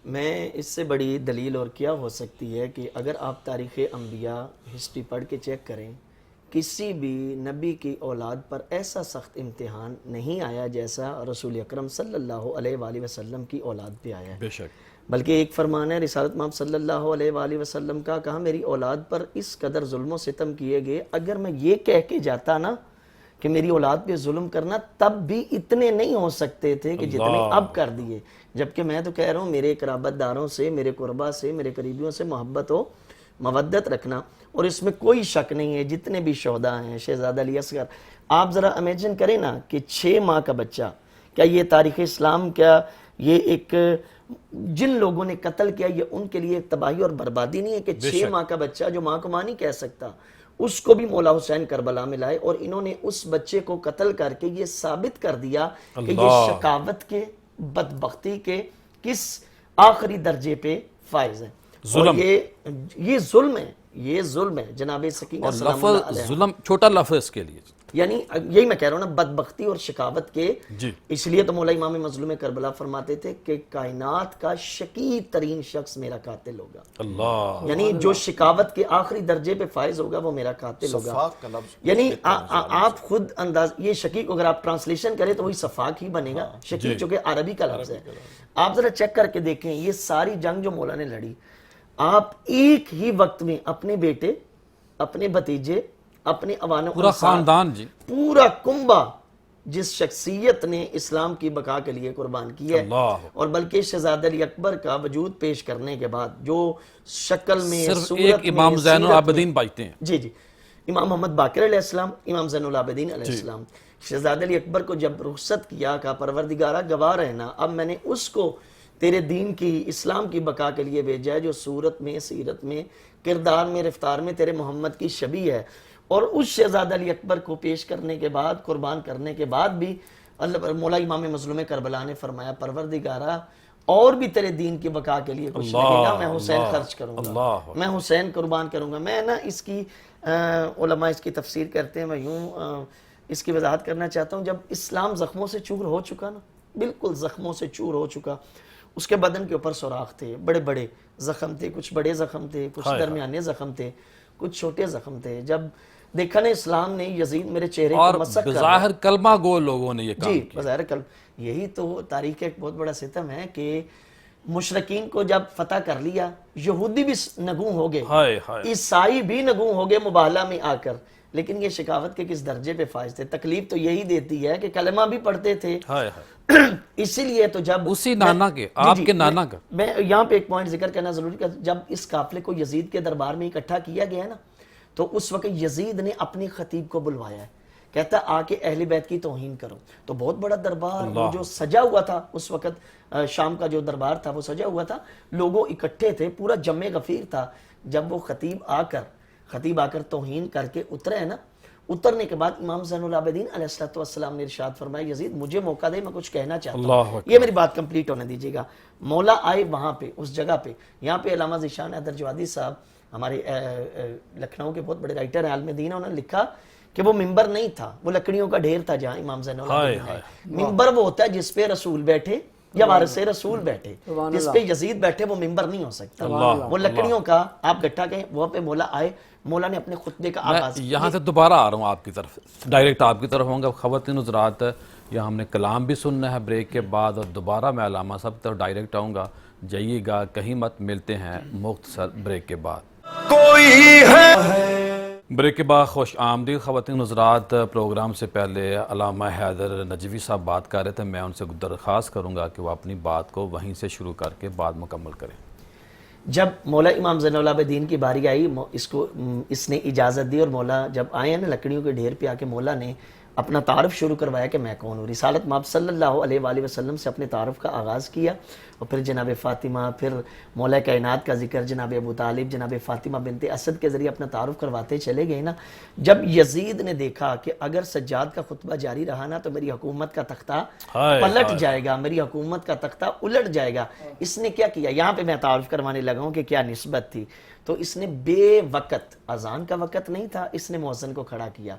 میں اس سے بڑی دلیل اور کیا ہو سکتی ہے کہ اگر آپ تاریخ انبیاء ہسٹری پڑھ کے چیک کریں، کسی بھی نبی کی اولاد پر ایسا سخت امتحان نہیں آیا جیسا رسول اکرم صلی اللہ علیہ وآلہ وسلم کی اولاد پہ آیا ہے۔ بے شک، بلکہ ایک فرمان ہے رسالت محمد صلی اللہ علیہ وآلہ وسلم کا، کہا میری اولاد پر اس قدر ظلم و ستم کیے گئے، اگر میں یہ کہہ کے جاتا نا کہ میری اولاد پہ ظلم کرنا، تب بھی اتنے نہیں ہو سکتے تھے کہ جتنے اب کر دیے۔ جبکہ میں تو کہہ رہا ہوں میرے قرابت داروں سے، میرے قربا سے، میرے قریبیوں سے محبت و مودت رکھنا، اور اس میں کوئی شک نہیں ہے جتنے بھی شہداء ہیں، شہزادہ علی اصغر، آپ ذرا امیجن کریں نا کہ 6 ماہ کا بچہ، کیا یہ تاریخ اسلام، کیا یہ ایک جن لوگوں نے قتل کیا یہ ان کے لیے تباہی اور بربادی نہیں ہے کہ 6 ماہ کا بچہ جو ماں کو ماں نہیں کہہ سکتا، اس کو بھی مولا حسین کربلا میں لائے، اور انہوں نے اس بچے کو قتل کر کے یہ ثابت کر دیا کہ یہ شقاوت کے، بدبختی کے کس آخری درجے پہ فائز ہے۔ اور یہ ظلم ہے، یہ ظلم ہے جناب سکینہ اور سلام اللہ لفظ علیہ۔ ظلم چھوٹا لفظ اس کے لیے یعنی یہی میں کہہ رہا ہوں نا، بدبختی اور شکاوت کے جی اس لیے تو مولا امام مظلوم کربلا فرماتے تھے کہ کائنات کا شقی ترین شخص میرا قاتل ہوگا. اللہ یعنی جو شکاوت کے آخری درجے پہ فائز ہوگا وہ میرا قاتل ہوگا. صفاق کا لفظ یعنی آپ خود انداز، یہ شقیق اگر آپ ٹرانسلیشن کریں تو وہی صفاق ہی بنے گا. شقیق چونکہ عربی کا لفظ ہے. آپ ذرا چیک کر کے دیکھیں یہ ساری جنگ جو مولا نے لڑی، آپ ایک ہی وقت میں اپنے بیٹے، اپنے بھتیجے، اپنے عوان و پورا انصار، خاندان جی پورا کنبہ جس شخصیت نے اسلام کی بقا کے لیے قربان کی ہے، اللہ اور بلکہ شہزادہ علی اکبر کا وجود پیش کرنے کے بعد جو شکل میں، صرف صورت ایک میں، امام زین سیرت العابدین بچتے ہیں. جی جی، امام محمد باقر علیہ السلام، امام زین العابدین علیہ السلام. شہزادہ علی اکبر کو جب رخصت کیا، کہا پروردگارہ گواہ رہنا، اب میں نے اس کو تیرے دین کی، اسلام کی بقا کے لیے بھیجا ہے جو صورت میں، سیرت میں، کردار میں، رفتار میں تیرے محمد کی شبیہ ہے. اور اس شہزادہ علی اکبر کو پیش کرنے کے بعد، قربان کرنے کے بعد بھی اللہ مولا امام مظلوم کربلا نے فرمایا پروردگارہ اور بھی تیرے دین کی بقا کے لیے کچھ لگے گا، میں حسین خرچ کروں گا، میں حسین قربان کروں گا. میں نا اس کی علماء اس کی تفسیر کرتے ہیں، میں یوں اس کی وضاحت کرنا چاہتا ہوں. جب اسلام زخموں سے چور ہو چکا نا، بالکل زخموں سے چور ہو چکا، اس کے بدن کے اوپر سوراخ تھے، بڑے بڑے زخم تھے، کچھ بڑے زخم تھے، کچھ درمیانے زخم تھے، کچھ چھوٹے زخم تھے. جب دیکھا نا اسلام نے یزید میرے چہرے اور کو مسک کر بظاہر کلمہ گو لوگوں نے یہ کام جی کیا. بظاہر یہی تو تاریخ کا ایک بہت بڑا ستم ہے کہ مشرکین کو جب فتح کر لیا، یہودی بھی نگوں ہو گئے، ہائے ہائے عیسائی بھی نگوں ہو گئے مباہلہ میں آ کر. لیکن یہ شکاوت کے کس درجے پہ فائز تھے. تکلیف تو یہی دیتی ہے کہ کلمہ بھی پڑھتے تھے. ہائے ہائے اسی لیے تو جب اسی نانا کے، آپ کے نانا کا. میں یہاں پہ ایک پوائنٹ ذکر کرنا ضروری کہ جب اس قافلے کو یزید کے دربار میں اکٹھا کیا گیا نا، تو اس وقت یزید نے اپنی خطیب کو بلوایا ہے، کہتا آ کے اہل بیت کی توہین کرو. تو بہت بڑا دربار وہ جو سجا ہوا تھا اس وقت، شام کا جو دربار تھا وہ سجا ہوا تھا، لوگوں اکٹھے تھے، پورا جمع غفیر تھا. جب وہ خطیب آ کر توہین کر کے اترے نا، اترنے کے بعد امام زین العابدین علیہ السلام نے ارشاد فرمایا یزید مجھے موقع دے، میں کچھ کہنا چاہتا ہوں. یہ میری بات کمپلیٹ ہونے دیجیے گا. مولا آئے وہاں پہ، اس جگہ پہ. یہاں پہ علامہ ذیشان حیدر جوادی صاحب ہمارے لکھنؤ کے بہت بڑے رائٹر ہیں، عالم دین ہیں، انہوں نے لکھا کہ وہ ممبر نہیں تھا، وہ لکڑیوں کا ڈھیر تھا جہاں امام زین العابدین ہے. ممبر وہ ہوتا ہے جس پہ رسول بیٹھے یا وارث رسول بیٹھے، جس پہ یزید بیٹھے وہ ممبر نہیں ہو سکتا. وہ لکڑیوں کا آپ گٹھا کہیں، وہاں پہ مولا آئے، مولا نے اپنے خطبے کا آغاز کیا. یہاں سے دوبارہ آ رہا ہوں آپ کی طرف، ڈائریکٹ آپ کی طرف ہوں گا. خواتین حضرات، یہاں ہم نے کلام بھی سننا ہے بریک کے بعد، اور دوبارہ میں علامہ صاحب طرف ڈائریکٹ آؤں گا. جائیے گا کہیں مت، ملتے ہیں مختصر بریک کے بعد. بریک کے بعد خوش آمدید خواتین حضرات. پروگرام سے پہلے علامہ حیدر نجوی صاحب بات کر رہے تھے، میں ان سے درخواست کروں گا کہ وہ اپنی بات کو وہیں سے شروع کر کے بات مکمل کریں. جب مولا امام زین العابدین کی باری آئی، اس نے اجازت دی، اور مولا جب آئے ہیں نا لکڑیوں کے ڈھیر پہ آ کے مولا نے اپنا تعارف شروع کروایا کہ میں کون ہوں. رسالت مآب صلی اللہ علیہ وآلہ وسلم سے اپنے تعارف کا آغاز کیا، اور پھر جناب فاطمہ، پھر مولا کائنات کا ذکر، جناب ابو طالب، جناب فاطمہ بنت اسد کے ذریعے اپنا تعارف کرواتے چلے گئے نا. جب یزید نے دیکھا کہ اگر سجاد کا خطبہ جاری رہا نا تو میری حکومت کا تختہ پلٹ جائے گا، میری حکومت کا تختہ الٹ جائے گا، اس نے کیا کیا. یہاں پہ میں تعارف کروانے لگا ہوں کہ کیا نسبت تھی. تو اس نے بے وقت، اذان کا وقت نہیں تھا، اس نے مؤذن کو کھڑا کیا.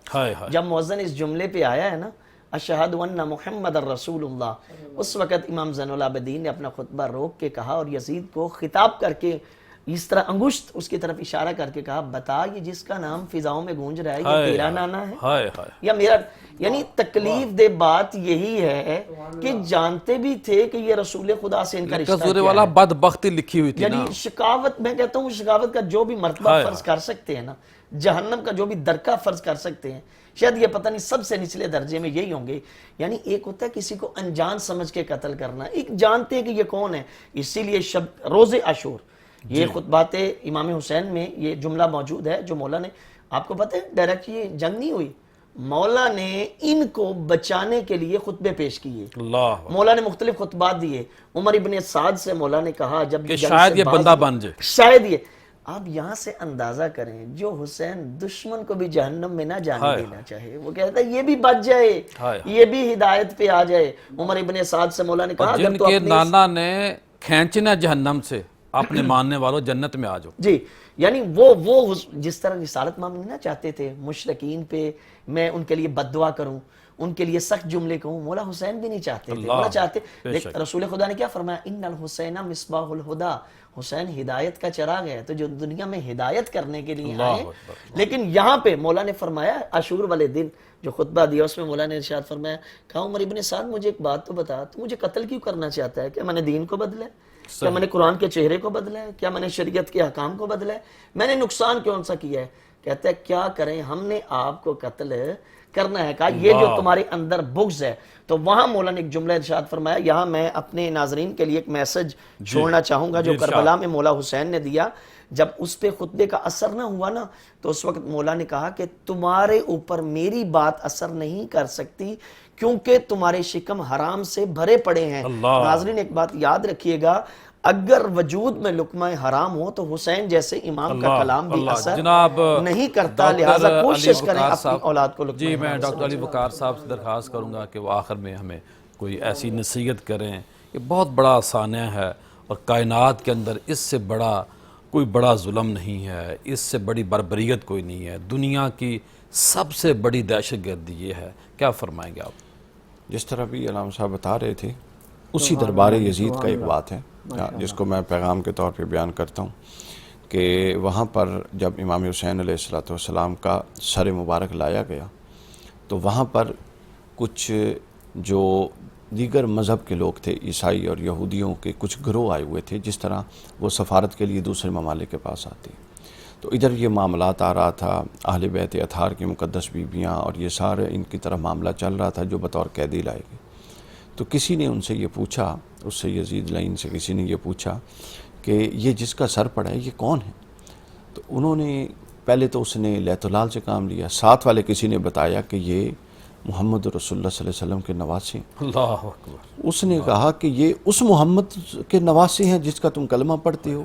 جب مؤذن اس جملے پہ آیا ہے نا، اشہد ان محمد رسول اللہ، اس وقت امام زین العابدین نے اپنا خطبہ روک کے کہا، اور یزید کو خطاب کر کے اس طرح انگشت اس کی طرف اشارہ کر کے کہا، بتا یہ جس کا نام فضاؤں میں گونج رہا ہے یہ تیرا نانا ہے یا میرا. یعنی تکلیف دہ بات یہی ہے کہ جانتے بھی تھے کہ یہ رسول خدا سے ان کا رشتہ قصور والا بدبختی لکھی ہوئی تھی. یعنی شکاوت، میں کہتا ہوں شکاوت کا جو بھی مرتبہ فرض کر سکتے ہیں نا، جہنم کا جو بھی درکہ فرض کر سکتے ہیں، شاید یہ پتہ نہیں سب سے نچلے درجے میں یہی ہوں گے. یعنی ایک ہوتا ہے کسی کو انجان سمجھ کے قتل کرنا، ایک جانتے ہیں کہ یہ کون ہے. اسی لیے روز عاشور، یہ خطبات امام حسین میں یہ جملہ موجود ہے جو مولا نے، آپ کو پتہ ہے ڈائریکٹ یہ جنگ نہیں ہوئی، مولا نے ان کو بچانے کے لیے خطبے پیش کیے. مولا نے مختلف خطبات دیے. عمر ابن سعد سے مولا نے کہا جب کہ شاید یہ بندہ بن جائے، شاید یہ. آپ یہاں سے اندازہ کریں، جو حسین دشمن کو بھی جہنم میں نہ جانے دینا چاہے، وہ کہتا ہے یہ بھی بچ جائے، یہ بھی ہدایت پہ آ جائے. عمر ابن سعد سے مولا نے کہا جن کے نانا نے کھینچنا جہنم سے اپنے ماننے والوں جنت میں آ جاؤ. جی یعنی وہ جس طرح رسالت مام نہیں چاہتے تھے مشرکین پہ میں ان کے لیے بد دعا کروں، ان کے لیے سخت جملے کہوں، مولا حسین بھی نہیں چاہتے تھے. مولا چاہتے لیکن رسول خدا نے کیا فرمایا، ان الحسین مصباح الہدا، حسین ہدایت کا چراغ ہے. تو جو دنیا میں ہدایت کرنے کے لیے آئے. لیکن یہاں پہ مولا نے فرمایا عاشور والے دن جو خطبہ دیا اس میں مولا نے ارشاد فرمایا، کہا عمر ابن سعد مجھے ایک بات تو بتا، تو مجھے قتل کیوں کرنا چاہتا ہے؟ کیا میں نے دین کو بدلا ہے؟ کیا میں نے قرآن کے چہرے کو بدلا ہے؟ کیا میں نے شریعت کے احکام کو بدلا ہے؟ میں نے نقصان کون سا کیا ہے؟ کہتا ہے کیا کریں، ہم نے آپ کو قتل کرنا ہے. کہا یہ جو تمہارے اندر بغض ہے. تو وہاں مولا نے ایک جملہ ارشاد فرمایا، یہاں میں اپنے ناظرین کے لیے ایک میسج چھوڑنا چاہوں گا جو کربلا میں مولا حسین نے دیا. جب اس پہ خطبے کا اثر نہ ہوا نا تو اس وقت مولا نے کہا کہ تمہارے اوپر میری بات اثر نہیں کر سکتی کیونکہ تمہارے شکم حرام سے بھرے پڑے ہیں. ناظرین ایک بات یاد رکھیے گا، اگر وجود میں لقمہ حرام ہو تو حسین جیسے امام کا کلام بھی اثر نہیں کرتا. لہٰذا کوشش کریں اپنی اولاد کو لقمہ. جی میں ڈاکٹر علی وقار صاحب سے درخواست کروں گا کہ وہ آخر میں ہمیں کوئی ایسی نصیحت کریں. یہ بہت بڑا سانحہ ہے اور کائنات کے اندر اس سے بڑا کوئی بڑا ظلم نہیں ہے، اس سے بڑی بربریت کوئی نہیں ہے. دنیا کی سب سے بڑی دہشت گردی یہ ہے. کیا فرمائیں گے آپ؟ جس طرح بھی علامہ صاحب بتا رہے تھے اسی دربار یزید کا ایک بات ہے جس کو میں پیغام کے طور پہ بیان کرتا ہوں کہ وہاں پر جب امام حسین علیہ السلام کا سر مبارک لایا گیا تو وہاں پر کچھ جو دیگر مذہب کے لوگ تھے، عیسائی اور یہودیوں کے کچھ گروہ آئے ہوئے تھے، جس طرح وہ سفارت کے لیے دوسرے ممالک کے پاس آتے. تو ادھر یہ معاملات آ رہا تھا، اہل بیت اطہار کی مقدس بیویاں اور یہ سارے ان کی طرف معاملہ چل رہا تھا جو بطور قیدی لائے گئے. تو کسی نے ان سے یہ پوچھا، اس سے یزید لعین سے کسی نے یہ پوچھا کہ یہ جس کا سر پڑا ہے یہ کون ہے؟ تو انہوں نے پہلے تو اس نے لیت الال سے کام لیا، ساتھ والے کسی نے بتایا کہ یہ محمد رسول اللہ صلی اللہ علیہ وسلم کے نواسے ہیں. اللہ اکبر. اس نے کہا کہ یہ اس محمد کے نواسے ہیں جس کا تم کلمہ پڑھتے ہو،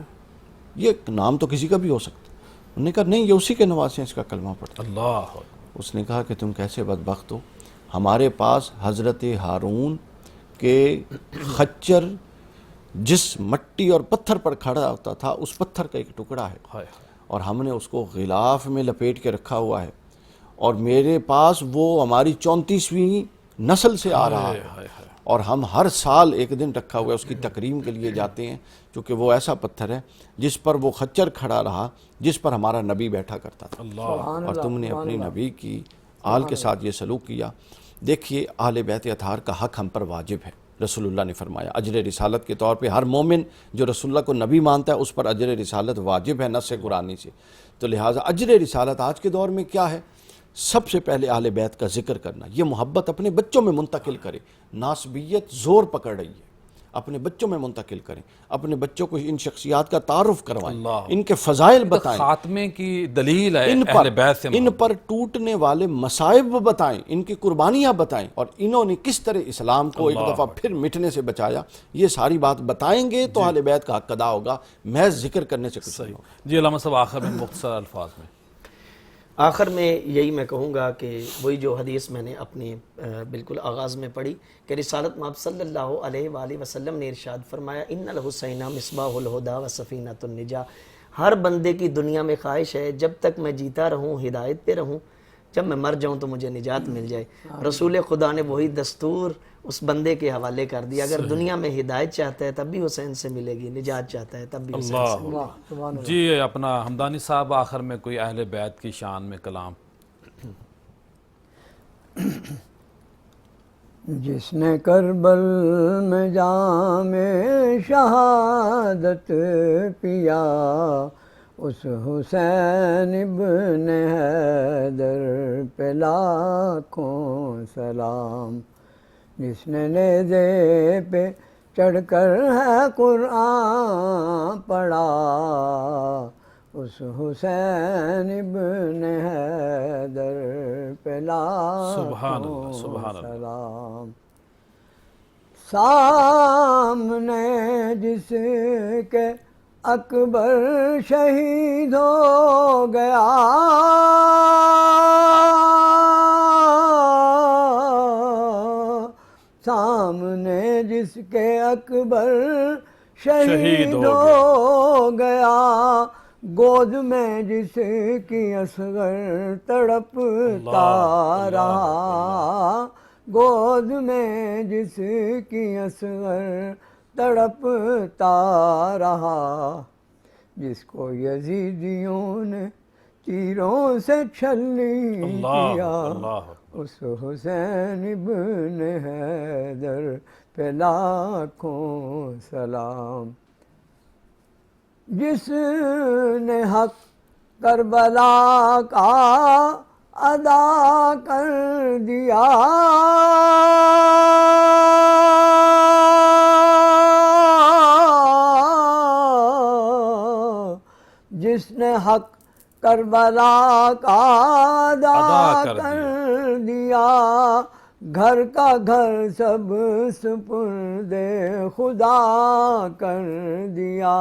یہ نام تو کسی کا بھی ہو سکتا. انہوں نے کہا نہیں یہ اسی کے نواسے ہیں اس کا کلمہ پڑھتے. اللہ. اس نے کہا کہ تم کیسے بدبخت ہو، ہمارے پاس حضرت ہارون کے خچر جس مٹی اور پتھر پر کھڑا ہوتا تھا اس پتھر کا ایک ٹکڑا ہے اور ہم نے اس کو غلاف میں لپیٹ کے رکھا ہوا ہے، اور میرے پاس وہ ہماری 34ویں نسل سے آ رہا ہے اور ہم ہر سال ایک دن رکھا ہوا ہے اس کی تکریم کے لیے جاتے ہیں کیونکہ وہ ایسا پتھر ہے جس پر وہ خچر کھڑا رہا جس پر ہمارا نبی بیٹھا کرتا تھا. اور تم نے اپنی نبی کی آل کے ساتھ یہ سلوک کیا. دیکھیے اہل بیت اطہار کا حق ہم پر واجب ہے. رسول اللہ نے فرمایا اجر رسالت کے طور پہ ہر مومن جو رسول اللہ کو نبی مانتا ہے اس پر اجر رسالت واجب ہے نص قرآنی سے. تو لہٰذا اجر رسالت آج کے دور میں کیا ہے؟ سب سے پہلے اہل بیت کا ذکر کرنا، یہ محبت اپنے بچوں میں منتقل کرے. ناسبیت زور پکڑ رہی ہے، اپنے بچوں میں منتقل کریں، اپنے بچوں کو ان شخصیات کا تعارف کروائیں، ان کے فضائل بتائیں، خاتمے کی دلیل ہے اہل بیت سے ان پر ٹوٹنے والے مصائب بتائیں، ان کی قربانیاں بتائیں اور انہوں نے کس طرح اسلام کو ایک دفعہ پھر مٹنے سے بچایا. یہ ساری بات بتائیں گے تو اہل بیت کا حق ادا ہوگا، محض ذکر کرنے سے کچھ نہیں ہوگا. جی علامہ صاحب آخر میں مختصر الفاظ میں آخر میں یہی میں کہوں گا کہ وہی جو حدیث میں نے اپنی بالکل آغاز میں پڑھی کہ رسالت مآب صلی اللہ علیہ وآلہ وسلم نے ارشاد فرمایا ان الحسین مصباح الہدا و سفینۃ النجاہ. ہر بندے کی دنیا میں خواہش ہے جب تک میں جیتا رہوں ہدایت پہ رہوں، جب میں مر جاؤں تو مجھے نجات مل جائے. رسول خدا نے وہی دستور اس بندے کے حوالے کر دیا. اگر دنیا میں ہدایت چاہتا ہے تب بھی حسین سے ملے گی، نجات چاہتا ہے تب بھی حسین سے ملے گی. جی اپنا حمدانی صاحب آخر میں کوئی اہل بیت کی شان میں کلام. جس نے کربل میں جام شہادت پیا اس حسین ابن حیدر پہ لاکھوں سلام. جس نے نیزے پہ چڑھ کر ہے قرآن پڑھا اس حسین ابن حیدر پہ لاکھوں سلام. سامنے جس کے اکبر شہید ہو گیا سامنے جس کے اکبر شہید ہو گیا، گود میں جس کی اصغر تڑپتا رہا، گود میں جس کی اصغر تڑپتا رہا، جس کو یزیدیوں نے تیروں سے چھلنی کیا، اس حسین ابن حیدر پہ لاکھوں سلام۔ جس نے حق کربلا کا ادا کر دیا، جس نے حق کربلا کا ادا کر دیا، گھر کا گھر سب سپرد خدا کر دیا،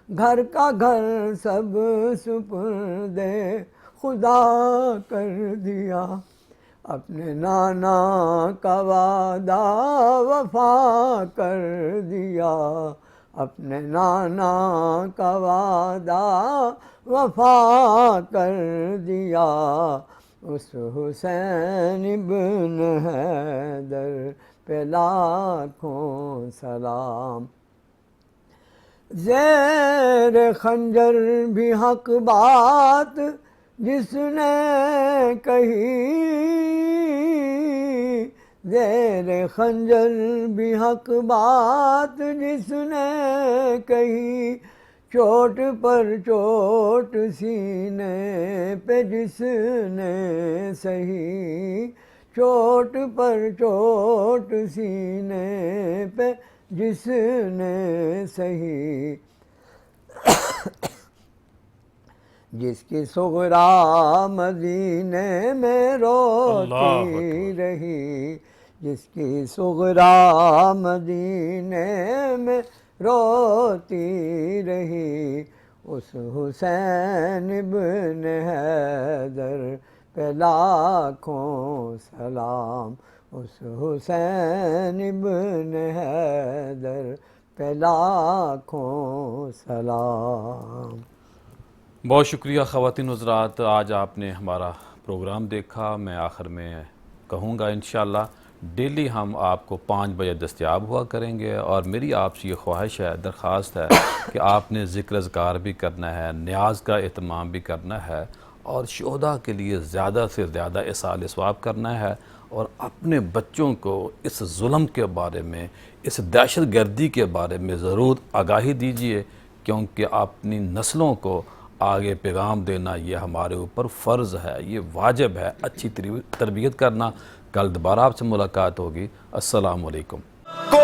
گھر کا گھر سب سپرد خدا کر دیا، اپنے نانا کا وعدہ وفا کر دیا، اپنے نانا کا وعدہ وفا کر دیا، اس حسین ابن حیدر پہ لاکھوں سلام۔ زیر خنجر بھی حق بات جس نے کہی، زیر خنجر بھی حق بات جس نے کہی، چوٹ پر چوٹ سینے پہ جس نے سہی، چوٹ پر چوٹ سینے پہ جس نے سہی، جس کی صغرا مدینے میں روتی رہی، جس کی صغرا مدینے میں روتی رہی، اس حسین ابن حیدر پہ لاکھوں سلام، اس حسین ابن حیدر پہ لاکھوں سلام۔ بہت شکریہ خواتین حضرات، آج آپ نے ہمارا پروگرام دیکھا۔ میں آخر میں کہوں گا انشاءاللہ ڈیلی ہم آپ کو 5 بجے دستیاب ہوا کریں گے، اور میری آپ سے یہ خواہش ہے، درخواست ہے کہ آپ نے ذکر اذکار بھی کرنا ہے، نیاز کا اہتمام بھی کرنا ہے، اور شہداء کے لیے زیادہ سے زیادہ اصال ثواب کرنا ہے، اور اپنے بچوں کو اس ظلم کے بارے میں، اس دہشت گردی کے بارے میں ضرور آگاہی دیجیے، کیونکہ اپنی نسلوں کو آگے پیغام دینا یہ ہمارے اوپر فرض ہے، یہ واجب ہے، اچھی تربیت کرنا۔ کل دوبارہ آپ سے ملاقات ہوگی۔ السلام علیکم۔